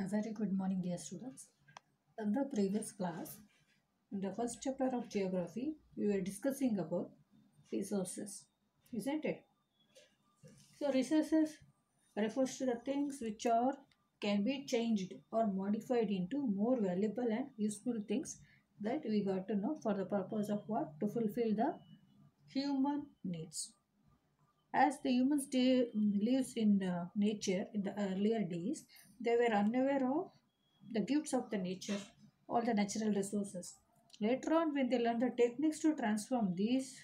A very good morning, dear students. In the previous class, in the first chapter of geography, we were discussing about resources, isn't it? So, resources refers to the things which are can be changed or modified into more valuable and useful things that we got to know for the purpose of what? To fulfill the human needs. As the humans lives in nature in the earlier days, they were unaware of the gifts of the nature, all the natural resources. Later on, when they learn the techniques to transform these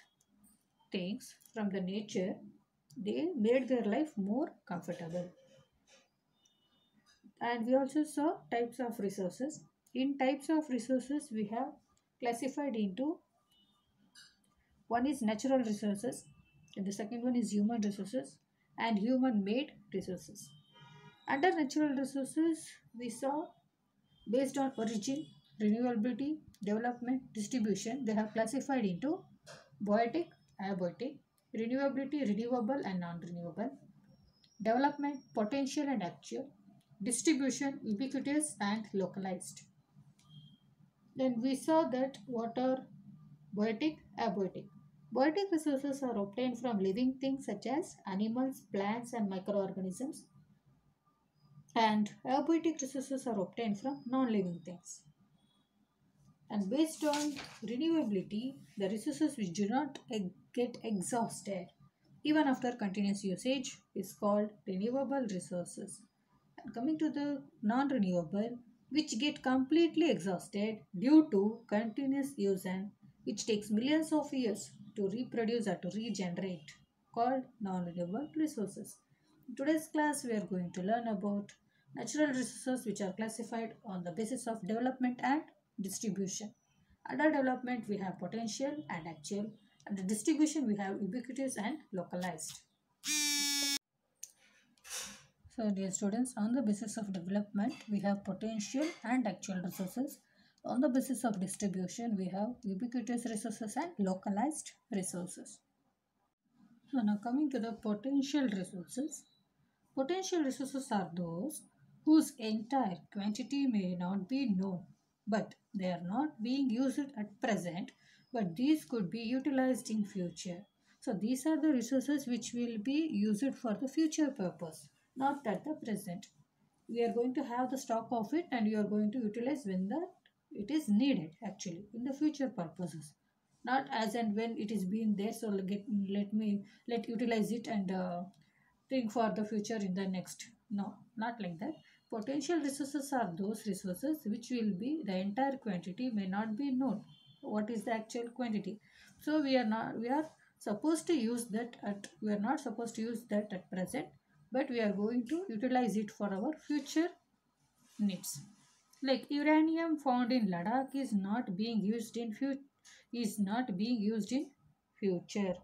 things from the nature, they made their life more comfortable. And we also saw types of resources. In types of resources, we have classified into one is natural resources, and the second one is human resources and human made resources. Under natural resources, we saw based on origin, renewability, development, distribution, they have classified into biotic, abiotic, renewability, renewable and non-renewable, development, potential and actual, distribution, ubiquitous and localized. Then we saw that what are biotic, abiotic. Biotic resources are obtained from living things such as animals, plants and microorganisms, and abiotic resources are obtained from non-living things. And based on renewability, the resources which do not get exhausted even after continuous usage is called renewable resources. And coming to the non-renewable, which get completely exhausted due to continuous use and which takes millions of years to reproduce or to regenerate, called non-renewable resources. In today's class, we are going to learn about natural resources which are classified on the basis of development and distribution. Under development, we have potential and actual. Under distribution, we have ubiquitous and localized. So, dear students, on the basis of development, we have potential and actual resources. On the basis of distribution, we have ubiquitous resources and localized resources. So, now coming to the potential resources. Potential resources are those whose entire quantity may not be known, but they are not being used at present, but these could be utilized in future. So these are the resources which will be used for the future purpose, not at the present. We are going to have the stock of it and you are going to utilize when it is needed actually in the future purposes. Not as and when it is being there, so let utilize it and think for the future in the next. No, not like that. Potential resources are those resources which will be the entire quantity may not be known. What is the actual quantity? So we are supposed to use that at we are not supposed to use that at present, but we are going to utilize it for our future needs. Like uranium found in Ladakh is not being used in future.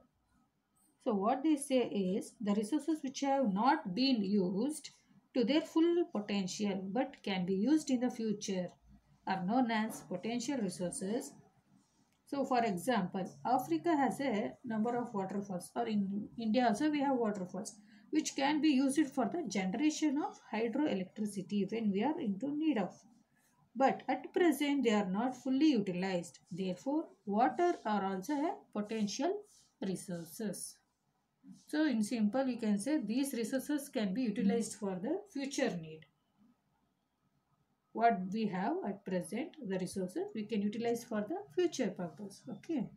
So what they say is the resources which have not been used to their full potential but can be used in the future are known as potential resources. So for example, Africa has a number of waterfalls, or in India also we have waterfalls which can be used for the generation of hydroelectricity when we are into need of. But at present they are not fully utilized. Therefore, water are also a potential resources. So in simple, you can say these resources can be utilized for the future need. What we have at present, the resources we can utilize for the future purpose. Okay.